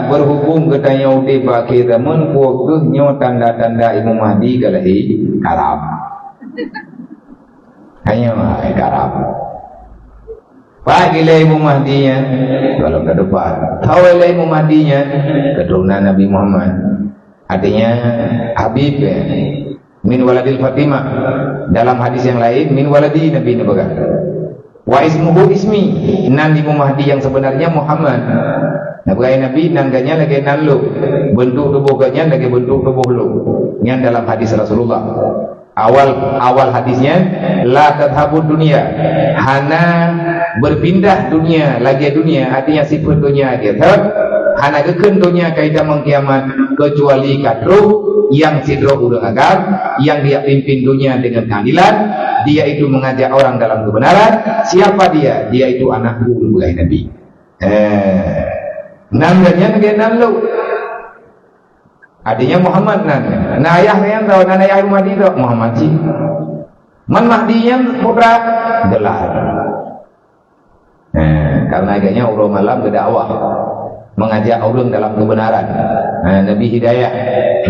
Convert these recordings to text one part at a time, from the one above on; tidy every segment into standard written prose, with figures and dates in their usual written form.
berhubung ketanya uti baki temen waktunya tanda-tanda Imam Mahdi kalahi karab hanya karab pagi lah Imam Mahdi nya kalau ke depan tahu lah Imam Mahdi nya keturunan Nabi Muhammad artinya Habib min waladil Fatimah dalam hadis yang lain min waladi Nabi Nabaga wa ismuhu ismi nan Imam Mahdi yang sebenarnya Muhammad. Nah, Nabi nangganya lagi nalu, bentuk tubuhnya lagi bentuk tubuh lu. Yang dalam hadis Rasulullah. Awal hadisnya la tadhabud dunia. Hana berpindah dunia, lagi dunia artinya sifat dunia gitu. Hana gekeun dunia kaita mengkiamat kecuali kadru yang sidro urang agam yang dia pimpin dunia dengan keadilan, dia itu mengajak orang dalam kebenaran. Siapa dia? Dia itu anak buah Nabi. Namanya negara lalu. Adanya Muhammad nan. Nah ayah yang tahu nan ayah Mahdi itu Muhammad sih. Man Mahdi yang putra gelar. Karena agaknya ulama malam berdakwah mengajak orang dalam kebenaran. Nabi Hidayah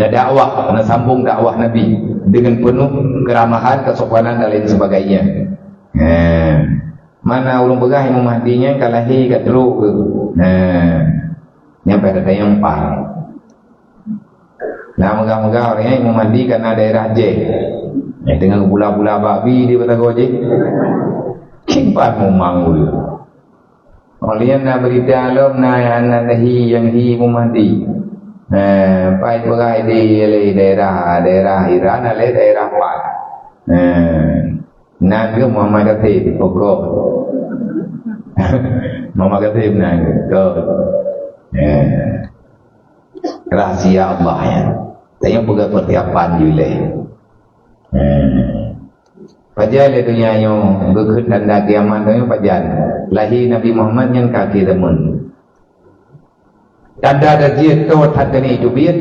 dakwah, sambung dakwah Nabi dengan penuh keramahan, kesopanan dan lain sebagainya. Mana ulun begah Imam Mahdi-nya kalahi katru. Nyampe ada yang par. Nah, megah-megah orangnya Imam Mahdi karena daerah J. Dengan bula-bula babi di Batang Gojek. Kimpat memangul. Olian na berita alam na nahi yang hi Imam Mahdi. Pait begah di daerah Iran ale daerah Pat. Nabi Muhammad Khatib Pokok. Muhammad Khatib ke rahasia Allah ya. Saya buka persiapan juga. Pajal dunia yang berkut tanda kiamat itu pajal. Lahir Nabi Muhammad yang kaki temun. Tanda darjah tu hadani itu biar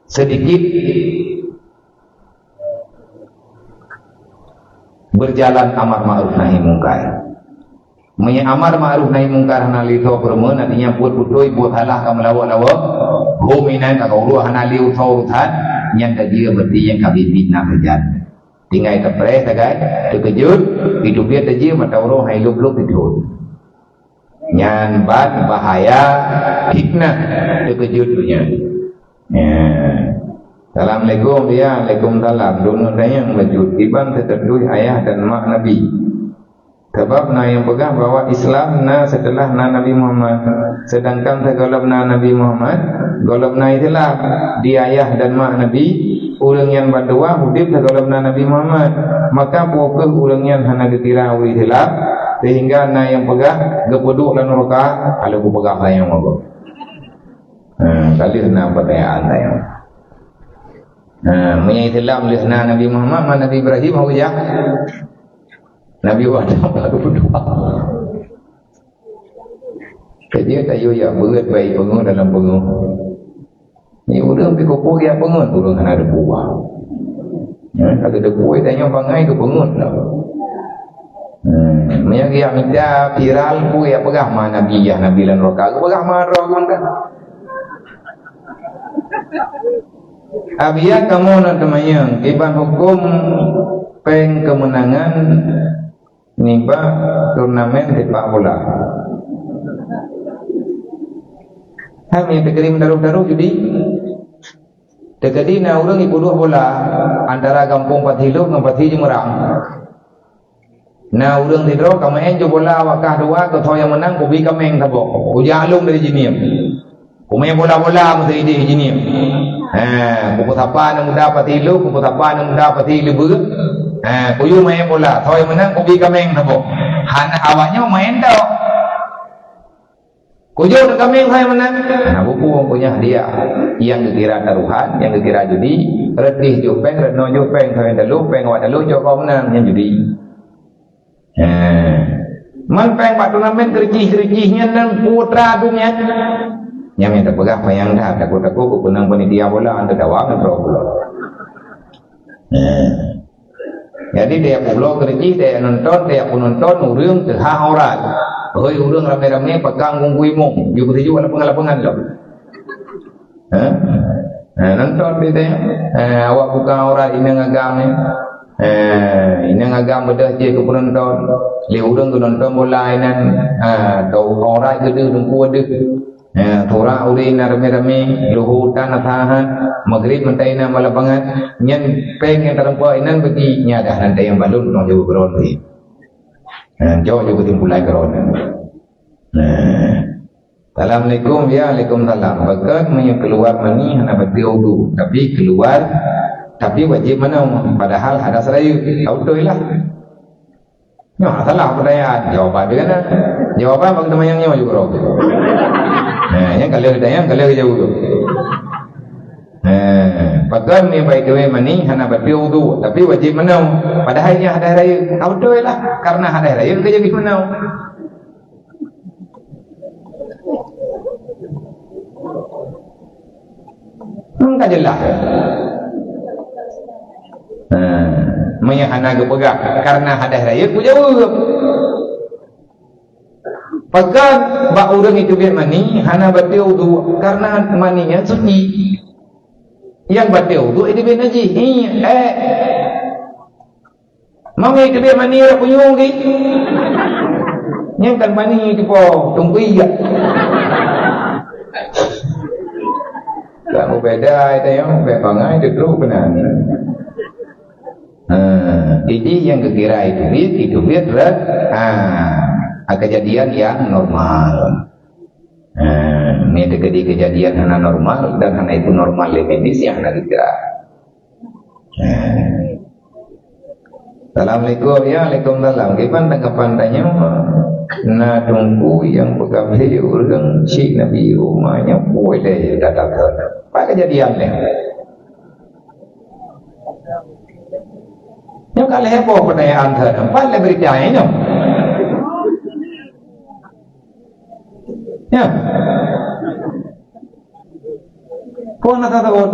sedikit berjalan amar ma'ruf nahi mungkar. Amar ma'ruf nahi mungkar hana lito permen artinya buat putoi buat halah ka melawak-lawak hominan ka kauruh hana liu taurutan yang dia berarti yang kami bina kerjaan tinggal kepres tagai terkejut hidup dia terjadi mata orang hai luk-luk itu nyan bat bahaya fitnah terkejut dunia. Assalamualaikum ya, Waalaikumsalam. Dulu yang wajud iban terterdui ayah dan mak Nabi. Sebab na yang pegang bahwa Islam na setelah na Nabi Muhammad. Sedangkan segolabna Nabi Muhammad, golabna itulah di ayah dan mak Nabi. Orang yang berdua hudib segolabna Nabi Muhammad. Maka pokok orang yang hana getira itulah sehingga na yang pegang gepeduk dan neraka kalau ku pegang saya mau. Kali kena pertanyaan saya. Menyaitilah melihat Nabi Muhammad, Nabi Ibrahim, ya. Nabi Adam lalu berdoa. Kerja tayo ya berat baik pengun dalam pengun. Ni orang pergi kopo ya pengun, orang kan ada buah. Kalau ada buah tanya bangai ke pengun lah. Menyagi yang minta viral buah ya pegah mana Nabi ya Nabi lan roka, pegah mana roka kan? Abia kamu nak temayang iban hukum peng kemenangan niba turnamen sepak bola. Kami terkirim daruh-daruh jadi terjadi na urang ibu dua bola antara kampung Pathilup dengan Pathi Jemerang. Na urang tidro kamaen jo bola wakah dua ke yang menang kubi kameng tabok. Ujalung dari jinim. Kumai bola-bola mesti ide jinim. Kupu tapa na muda Pathilup, kupu tapa na muda Pathilup. Kuyu main bola, tahu yang menang kubi kameng tabok. Han awaknya main tau. Kuyu nak kameng saya menang. Nah buku punya dia yang dikira taruhan, yang dikira judi, retih jupeng, retno jupeng, saya dalu, peng awak dalu jo kau menang yang judi. Man peng pak turnamen kerjih-kerjihnya dan putra dunia. Yang minta pegang payang dah, takut-takut ku penang panitia bola anda dawang bola. Jadi dia pulau kerjih, dia nonton, dia penonton urang terhah orang. Hoi urang rame-rame pegang kungkui mong, juga tuju ada pengalapangan lo. Nonton dia awak bukan orang ini ngagam ni. Ini ngagam bedah je ke penonton. Le urang ke nonton bola inan tau orang gede dengku ada. Tora urin rame-rame luhutan atahan maghrib mentai na malapangan nyen peng yang terempa inan bagi nyadah nanti yang balun nong jauh geron ni. Jauh juga timbulai geron. Assalamualaikum ya Waalaikumsalam. Bagat punya keluar mani hana bati wudu tapi keluar tapi wajib mana padahal ada serayu auto lah. Nyo salah pertanyaan jawapan dia kan. Jawapan bagi teman yang nyo juga roh. Yang kalau jauh tu. Bagat ni baik kewe mani hana bati wudu tapi wajib mana padahal nya ada serayu auto lah karena ada serayu kerja di mana. Tak jelas. Menyahana ke pegang karena hadas raya ku jawab. Pegang bak urang itu biar mani hana batil wudu karena maninya suci. Yang batil wudu itu biar najis. Mami itu biar mani ra punyung ki. Yang kan mani itu po tunggu iya. Kamu beda itu yang bebangai itu benar. Jadi yang kekira itu biar kejadian yang normal. Ini terjadi kejadian yang normal dan karena itu normal medis yang ada kira. Assalamualaikum ya Waalaikumsalam. Gimana tanggapan tanya? Nah tunggu yang pegang orang si Nabi rumahnya boleh datang ke apa kejadiannya? Yang kalau heboh pertanyaan tempat lebih percaya ya. Kau nak tahu?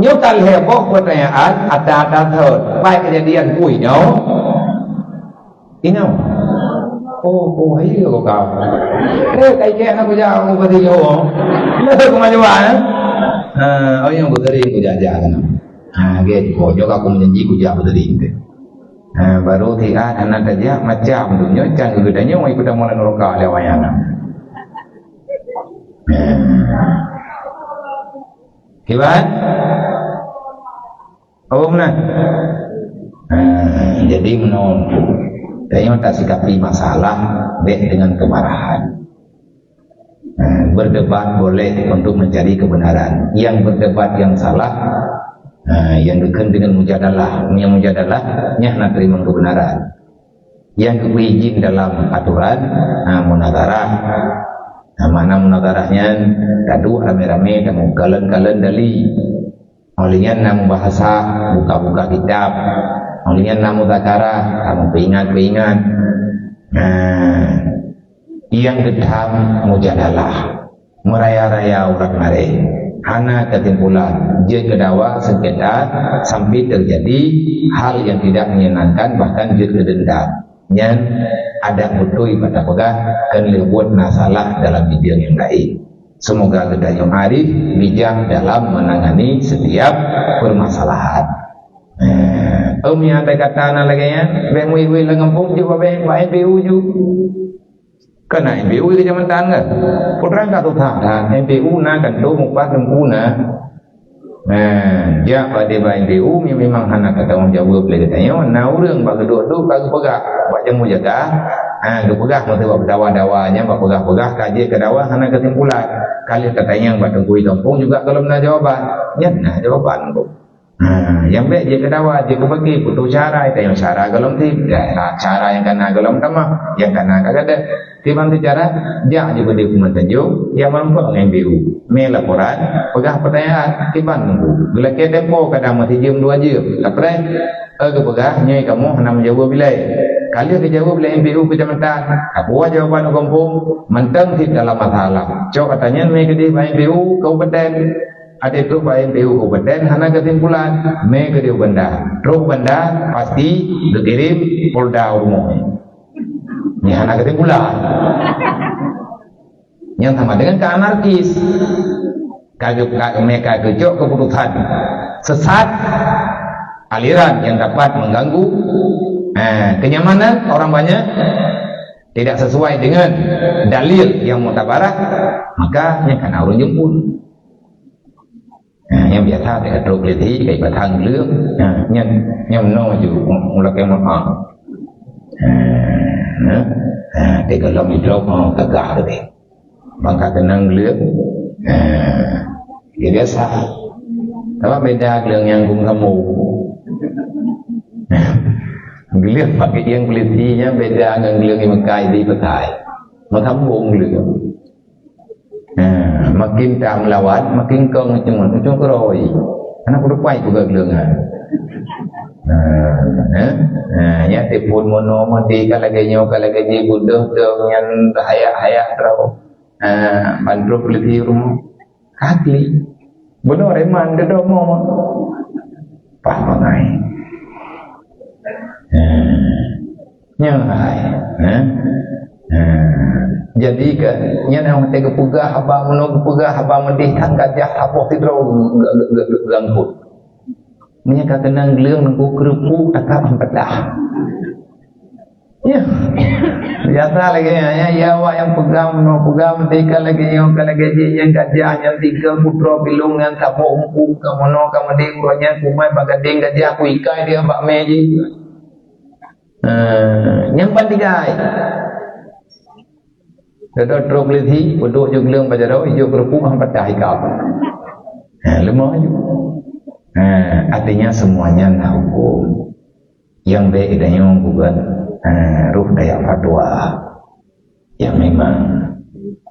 Nyokal heboh pertanyaan ada thở apa kejadian puinya? Ino. Oh, iya kau kau. Kayak nak kerja aku beri jauh. Lalu kau macam mana? Oh yang beri aku jaga kan. Gitu. Kau juga aku menjanji aku jaga beri. Baru tiada anak saja macam dunia jangan gedanya mau ikut amalan roka lewayana. Kibat? Oh mana? Jadi menurut saya tak sikapi masalah dengan kemarahan. Berdebat boleh untuk mencari kebenaran. Yang berdebat yang salah, yang dekat dengan mujadalah, yang mujadalahnya nak terima kebenaran. Yang keizin dalam aturan, munadarah. Mana munadarahnya? Kadu rame-rame, kamu kalen-kalen dali. Olehnya namu bahasa, buka-buka kitab. Olehnya namu zakara, kamu peingat-peingat. Yang gedam mujadalah, meraya-raya urat mare. Hana ketimpulan, je kedawa sengketa sampai terjadi hal yang tidak menyenangkan bahkan je kedendam. Yang ada betul pada pegah kan lewat masalah dalam bidang yang lain. Semoga kita yang arif bijak dalam menangani setiap permasalahan. Yang ada kata anak lagi ya, bengwi-wi lengampung juga beng, baik BU juga. Kena MBU itu zaman tangga. Putra kata tak, MBU na kan tu muka sempurna. Ya pada MBU memang anak kata orang Jawa boleh katanya. Nah orang bagi dua tu bagi pegah, baca mujadah. Dia pegah nanti buat dawa-dawanya, buat pegah-pegah kaji ke dawa anak kesimpulan. Kali katanya buat tunggu kampung juga kalau nak jawaban, ya nah jawaban tu. Yang baik je kedawa je kebagi putus cara itu yang cara galom ti cara yang kena galom tamah yang kena kagak tiban tu cara dia je beri hukuman tajuk yang mampu MBU me laporan pegah pertanyaan tiban nunggu bila ke tempo kadang mati jam 2 jam laprai ke pegah nyai kamu hendak menjawab bilai kali ke jawab bila MBU kecamatan apa jawaban kampung mentang ti dalam masalah cok katanya me ke di MBU kabupaten ada itu baik BU kabupaten hana kesimpulan me ke dia benda roh benda pasti dikirim Polda umum yang anak kata bulan. Yang sama dengan keanarkis, mereka kejok keputusan sesat, aliran yang dapat mengganggu kenyamanan orang banyak, tidak sesuai dengan dalil yang mutabarah, maka yang kena urun jemput. Yang biasa dekat truk leti kayak batang lưỡng, yang no ju mulai kemana? Tiga lom di truk mau tegak tu, bangka kenang lưỡng, dia biasa. Tapi beda lưỡng yang gum kamu. Geliang pakai yang kulitinya beda dengan geliang yang mekai di petai. Menghambung geliang. Makin tak melawan, makin kau cuma keroi. Anak udah kuat juga geliang. Ya tipun mono mati kalau gaji budak dengan hayak terau. Bandro kuliti rumah kaki. Benar reman dia domo. Pamangai. Jadi kan yang orang tega pegah abang menung pegah abang mendih kan gajah apa tidro ganggu menyaka kenang geleung nangku kerupu takap empedah ya biasa lagi ya awak yang pegang menung pegang mendika lagi yang gaji yang gajah yang tiga putra bilungan tapo umpu kamono kamade uranya kumai bagading gajah aku ikai dia mbak meji yang pantigai Dada truk leti penduk je geleng pada rau ijo kerupu hampat dah ikap. Lemah je. Artinya semuanya nak hukum. Yang baik idanya bukan ruh daya fatwa yang memang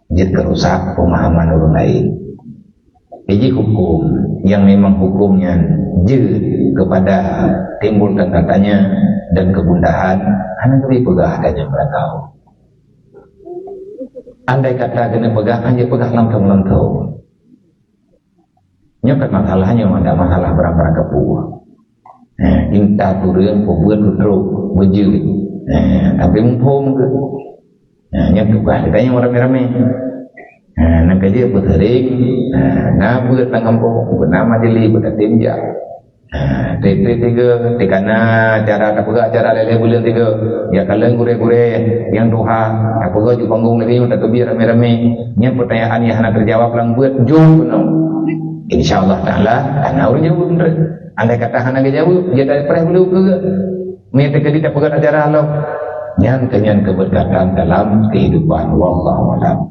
jadi kerusak pemahaman orang lain. Ini hukum yang memang hukumnya kepada timbul tanda-tanya dan kegundahan hanya lebih pegah adanya mereka. Andai kata kena pegang aja pegang lantau-lantau. Nyokat masalahnya ada masalah berapa kepuh. Inta turun pembuat putro berjul. Tapi mumpung ke. Nyak tukar ditanya orang ramai. Nak kerja bertering. Nak buat tangampung bernama jeli bertinjak. Tiga tikana cara tak pegak cara lele bulan tiga ya kalian gure-gure yang doha tak pegak di panggung lagi tak kebiar rame-rame yang pertanyaan yang nak terjawab lang buat jom insyaallah taala ana urang jawab andai kata hana jawab dia dari pernah belum ke mereka kita tak pegak acara Allah yang keberkatan dalam kehidupan wallahu a'lam.